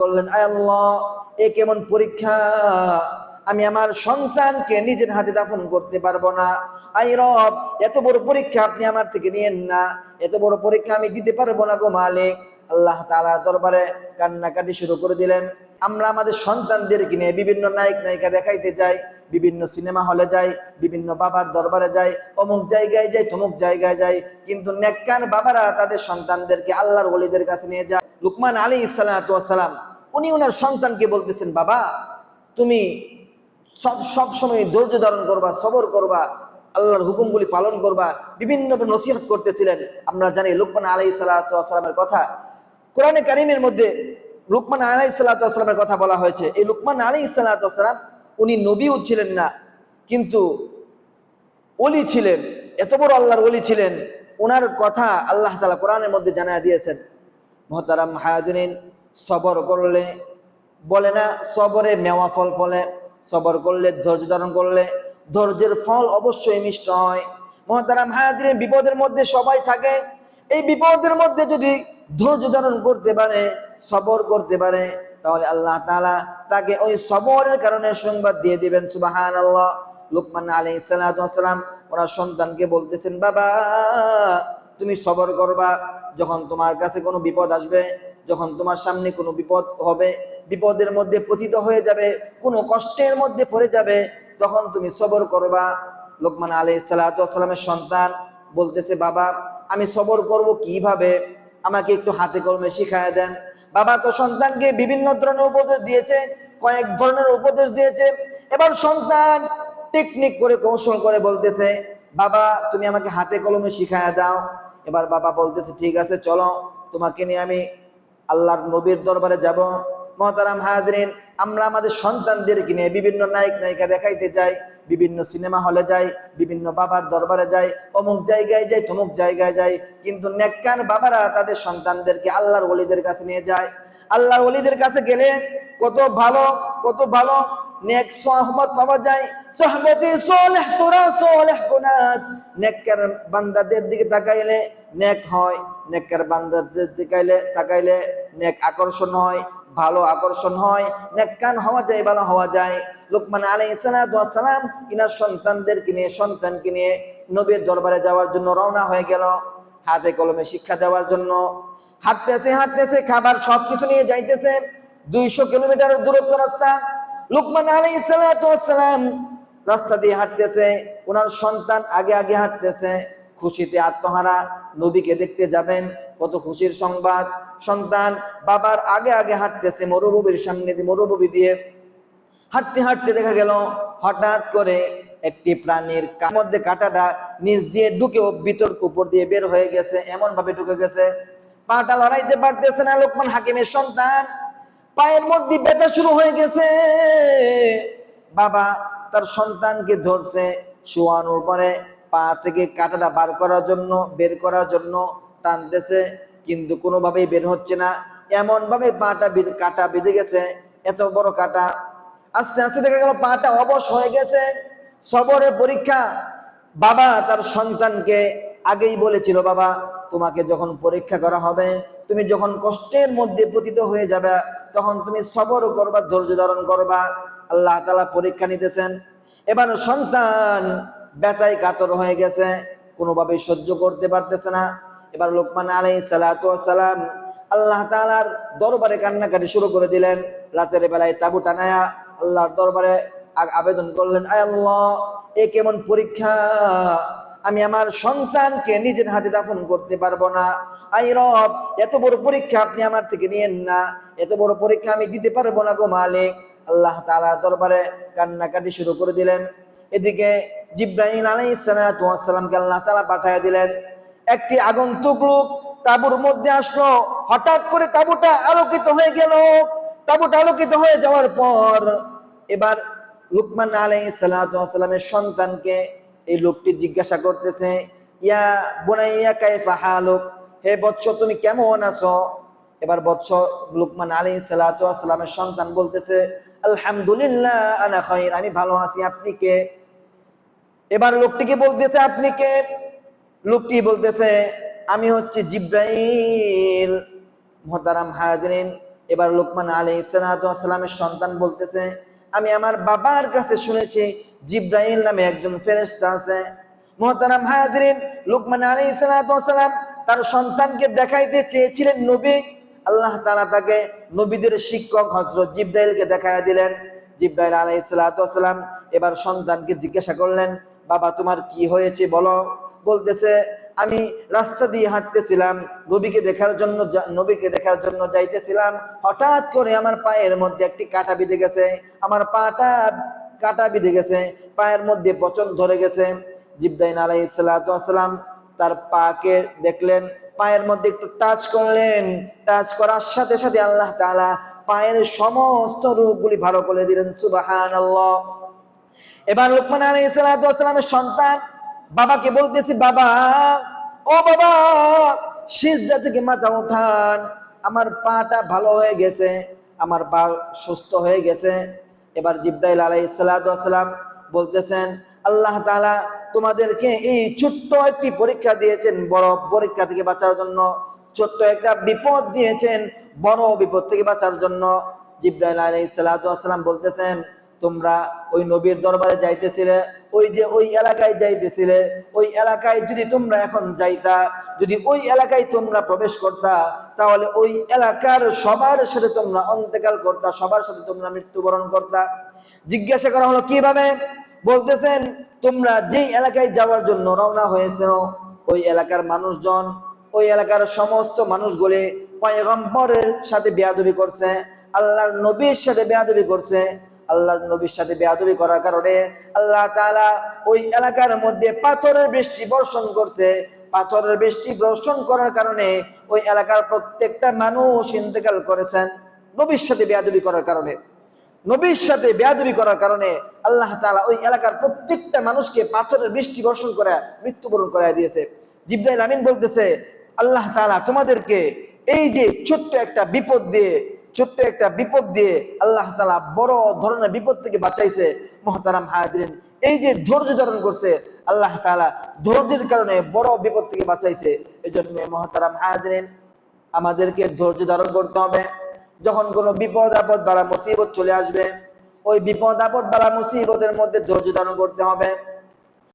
বললেন, আয় আল্লাহ, এ কেমন পরীক্ষা! আমি আমার সন্তানকে নিজের হাতে দাফন করতে পারবো না। আই রব, এত বড় পরীক্ষা আপনি আমার থেকে নিয়েন না, এত বড় পরীক্ষা আমি দিতে পারবো না গো মালিক। আল্লাহ তাআলার দরবারে কান্নাকাটি শুরু করে দিলেন। আমরা আমাদের সন্তানদেরকে নিয়ে বিভিন্ন নায়ক নায়িকা দেখাইতে যাই, বিভিন্ন সিনেমা হলে যাই, বিভিন্ন বাবার দরবারে যাই, অমুক জায়গায় যাই, তমুক জায়গায় যাই, কিন্তু নেককার বাবারা তাদের সন্তানদেরকে আল্লাহর ওলিদের কাছে নিয়ে যায়। লুকমান আলাইহিস সালাতু ওয়াস সালাম উনি ওনার সন্তানকে বলতেছেন, বাবা তুমি সব সময় ধৈর্য ধারণ করবা, সবর করবা, আল্লাহর হুকুমগুলি পালন করবা, বিভিন্ন নসিহত করতেছিলেন। আমরা জানি লুকমান আলাইহিস সালাতু ওয়াস সালামের কথা কোরআনে কারীমের মধ্যে লুকমান আলাইহিস সালাতু ওয়াস সালামের কথা বলা হয়েছে। এই লুকমান আলাইহিস সালাতু ওয়াস সালাম উনি নবীও ছিলেন না, কিন্তু ওলি ছিলেন, এত বড় আল্লাহর ওলি ছিলেন। ওনার কথা আল্লাহ তাআলা কোরআনের মধ্যে জানায় দিয়েছেন। মুহতারাম হাজিরিন, সবর করলে, বলে না সবরে মেওয়া ফল ফলে, সবর করলে, ধৈর্য ধারণ করলে ধৈর্যের ফল অবশ্যই মিষ্ট হয়। মুহতারাম হাজিরিন, বিপদের মধ্যে সবাই থাকে। এই বিপদের মধ্যে যদি ধৈর্য ধারণ করতে পারে, সবর করতে পারে, তাহলে আল্লাহ তাআলা তাকে ওই সবরের কারণে সংবাদ দিয়ে দিবেন। সুবহানাল্লাহ। লুকমান আলাইহিস সালাতু ওয়াস সালাম ওনার সন্তানকে বলতেছেন, বাবা তুমি সবর করবা, যখন তোমার কাছে কোনো বিপদ আসবে, যখন তোমার সামনে কোনো বিপদ হবে, বিপদের মধ্যে পতিত হয়ে যাবে, কোনো কষ্টের মধ্যে পড়ে যাবে, তখন তুমি সবর করবা। লুকমান আলাইহিস সালাতু ওয়াস সালামের সন্তান বলতেছে, বাবা আমি সবর করব কিভাবে, আমাকে একটু হাতে কলমে শিখায় দেন। বাবা তো সন্তানকে বিভিন্ন ধরনের উপদেশ দিয়েছে, কয়েক ধরনের উপদেশ দিয়েছে। এবার সন্তান টেকনিক করে, কৌশল করে বলতেছে, বাবা তুমি আমাকে হাতে কলমে শিখায় দাও। এবার বাবা বলতেছে, ঠিক আছে চলো, তোমাকে নিয়ে আমি আল্লাহর নবীর দরবারে যাব। মুহতারাম হাজিরিন, আমরা আমাদের সন্তানদেরকে নিয়ে বিভিন্ন নায়ক নায়িকা দেখাইতে যাই, বিভিন্ন সিনেমা হলে যাই, বিভিন্ন বাবার দরবারে যাই, অমুক জায়গায় যাই, তমুক জায়গায় যাই, কিন্তু নেককার বাবারা তাদের সন্তানদেরকে আল্লাহর ওলিদের কাছে নিয়ে যায়। আল্লাহর ওলিদের কাছে গেলে কত ভালো, কত ভালো নেক সোহবত পাওয়া যায়। সোহবতে সালেহ তোরা সালেহ গুনাত, নেককার বান্দাদের দিকে তাকাইলে নেক হয়, নেককার বান্দাদের দিকে তাকাইলে নেক আকর্ষণ হয়, ভালো আকর্ষণ হয়, নেককার হওয়া যায়, ভালো হওয়া যায়। লুকমান আলাইহিস সালাতু ওয়াস সালাম ইনার সন্তানকে নিয়ে নবীর দরবারে যাওয়ার জন্য রওনা হয়ে গেল, হাতে কলমে শিক্ষা দেওয়ার জন্য। হাঁটতেছে হাঁটতেছে, খাবার সবকিছু নিয়ে যাইতেছে। 200 কিলোমিটার দূরত্ব রাস্তা। লুকমান আলাইহিস সালাতু ওয়াস সালাম রাস্তা দিয়ে হাঁটতেছে, ওনার সন্তান আগে আগে হাঁটতেছে, খুশিতে আত্মহারা। নবীকে দেখতে যাবেন, কত খুশির সংবাদ। সন্তান বাবার আগে আগে হাঁটতেছে মরুভূমির সামনে দিয়ে, মরুভূমি দিয়ে হাঁটতে হাঁটতে দেখা গেল হঠাৎ করে একটি প্রাণীর মধ্যে কাঁটাটা নিচ দিয়ে ঢুকে ভিতর উপর দিয়ে বের হয়ে গেছে, এমন ভাবে ঢুকে গেছে, পাটা লড়াইতে পারতেছে না। লোকমান হাকিমের সন্তান পায়ের মধ্যে ব্যথা শুরু হয়ে গেছে। বাবা তার সন্তানকে ধরছে, শোয়ানোর পরে পা থেকে কাঁটাটা বের করার জন্য টানতেছে, কিন্তু কোনোভাবেই বের হচ্ছে না। এমন ভাবে কাঁটা বেঁধে গেছে, এত বড় কাঁটা। আস্তে আস্তে দেখা গেল পাটা অবশ হয়ে গেছে। সবরের পরীক্ষা। বাবা তার সন্তানকে আগেই বলেছিল, বাবা তোমাকে যখন পরীক্ষা করা হবে, তুমি যখন কষ্টের মধ্যে পতিত হয়ে যাবে, তখন তুমি সবর করবা, ধৈর্য ধারণ করবা। আল্লাহ তাআলা পরীক্ষা নিতেছেন। এবার সন্তান ব্যথায় কাতর হয়ে গেছে, কোনোভাবেই সহ্য করতে পারতেছে না। এবার লুকমান আলাইহিস সালাতু ওয়াস সালাম আল্লাহ তাআলার দরবারে কান্নাকাটি শুরু করে দিলেন। রাতের বেলায় তাবু টানায়া আল্লাহর দরবারে আবেদন করলেন, আয় আল্লাহ, এ কেমন পরীক্ষা! আমি আমার সন্তানকে নিজের হাতে দাফন করতে পারবো না। আই রব, এত বড় পরীক্ষা আপনি আমার থেকে নিয়েন না, এত বড় পরীক্ষা আমি দিতে পারবো না গো মালিক। আল্লাহ তাআলার দরবারে কান্নাকাটি শুরু করে দিলেন। এদিকে জিবরাইল আলাইহিস সালাতু ওয়াস সালামকে আল্লাহ তাআলা পাঠিয়ে দিলেন। একটি আগন্তুক লোক তাঁবুর মধ্যে আসলো। হঠাৎ করে তাঁবুটা আলোকিত হয়ে গেল। তাঁবুটা আলোকিত হয়ে যাওয়ার পর এবার লুকমান আলাইহিস সালাতু ওয়াস সালামের সন্তানকে এই লোকটি জিজ্ঞাসা করতেছে, ইয়া বুনাইয়া কাইফা হালুক, হে বৎস তুমি কেমন আছো? এবার বৎস লুকমান আলাইহিস সালাতু ওয়াস সালামের সন্তান বলতেছে, আলহামদুলিল্লাহ আনা খাইর, আমি ভালো আছি, আপনি কে? এবার লোকটিকে বলতেছে, আপনি কে? লোকটি বলতেছে, আমি হচ্ছে জিবরাইল। মুহতারাম হাজিরিন, এবার লোকমান আলাইহিস সালামের সন্তান বলতেছে, আমি আমার বাবার কাছে শুনেছি জিব্রাইল নামে একজন ফেরেশতা আছে। মুহতারাম হাজিরিন, লোকমান আলাইহিস সালাম তার সন্তানকে দেখাইতে চেয়েছিলেন নবী। আল্লাহ তাআলা তাকে নবীদের শিক্ষক হযরত জিব্রাইলকে দেখায়া দিলেন। জিব্রাইল আলাইহিস সালাম এবার সন্তানকে জিজ্ঞাসা করলেন, বাবা তোমার কি হয়েছে বলো। বলতেছে, আমি রাস্তা দিয়ে হাঁটতেছিলাম, নবীকে দেখার জন্য যাইতেছিলাম, হঠাৎ করে আমার পায়ের মধ্যে একটি কাঁটা বিঁধে গেছে, আমার পাটা কাঁটা বিঁধে গেছে, পায়ের মধ্যে পচন ধরে গেছে। জিব্রাইল আলাইহিস সালাম তার পাকে দেখলেন, পায়ের মধ্যে একটু টাচ করলেন, টাচ করার সাথে সাথে আল্লাহ তাআলা পায়ের সমস্ত রোগগুলি ভালো করে দিলেন। সুবহানাল্লাহ। এবার লোকমান আলাইহিস সালামের সন্তান বাবাকে বলতেছে, বাবা, ও বাবা, সিজদা থেকে মাথা উঠান, আমার পাটা ভালো হয়ে গেছে, আমার পা সুস্থ হয়ে গেছে। এবার জিব্রাইল আলাইহিস সালাম বলতেছেন, আল্লাহ তাআলা তোমাদেরকে এই ছোট্ট একটি পরীক্ষা দিয়েছেন, বড় পরীক্ষা থেকে বাঁচার জন্য। ছোট্ট একটা বিপদ দিয়েছেন, বড় বিপদ থেকে বাঁচার জন্য। জিব্রাইল আলাইহিস সালাম বলতেছেন, তোমরা ওই নবীর দরবারে যাইতেছিলে, ওই এলাকায় যাইতেছিলে, ওই এলাকায় যদি তোমরা এখন যাইতা, যদি ওই এলাকায় তোমরা প্রবেশ করতা, তাহলে ওই এলাকার সবার সাথে তোমরা অন্তেকাল করতা, সবার সাথে তোমরা মৃত্যুবরণ করতা। জিজ্ঞাসা করা হলো কিভাবে? বলতেছেন, তোমরা যেই এলাকায় যাওয়ার জন্য রওনা হয়েছো, ওই এলাকার মানুষজন, ওই এলাকার সমস্ত মানুষগুলি পয়গম্বরের সাথে বেয়াদবি করছে, আল্লাহর নবীর সাথে বেয়াদবি করছে। আল্লাহর নবীর সাথে বেয়াদবি করার কারণে আল্লাহ তাআলা ওই এলাকার মধ্যে পাথরের বৃষ্টি বর্ষণ করছে। পাথরের বৃষ্টি বর্ষণ করার কারণে ওই এলাকার প্রত্যেকটা মানুষ ইন্তেকাল করেছেন নবীর সাথে বেয়াদবি করার কারণে। নবীর সাথে বেয়াদবি করার কারণে আল্লাহ তাআলা ওই এলাকার প্রত্যেকটা মানুষকে পাথরের বৃষ্টি বর্ষণ করে মৃত্যুবরণ করায় দিয়েছে। জিবরাইল আমিন বলতেছে, আল্লাহ তাআলা তোমাদেরকে এই যে ছোট্ট একটা বিপদ দিয়ে আল্লাহ তাআলা বড় ধরনের বিপদ থেকে বাঁচাইছে। মুহতারাম হাজিরিন, এই যে ধৈর্য ধারণ করছে, আল্লাহ তাআলা ধৈর্যের কারণে বড় বিপদ থেকে বাঁচাইছে। এই জন্য মুহতারাম হাজিরিন, আমাদেরকে ধৈর্য ধারণ করতে হবে। যখন কোনো বিপদ আপদ বালা মুসিবত চলে আসবে, ওই বিপদ আপদ বালা মুসিবতের মধ্যে ধৈর্য ধারণ করতে হবে।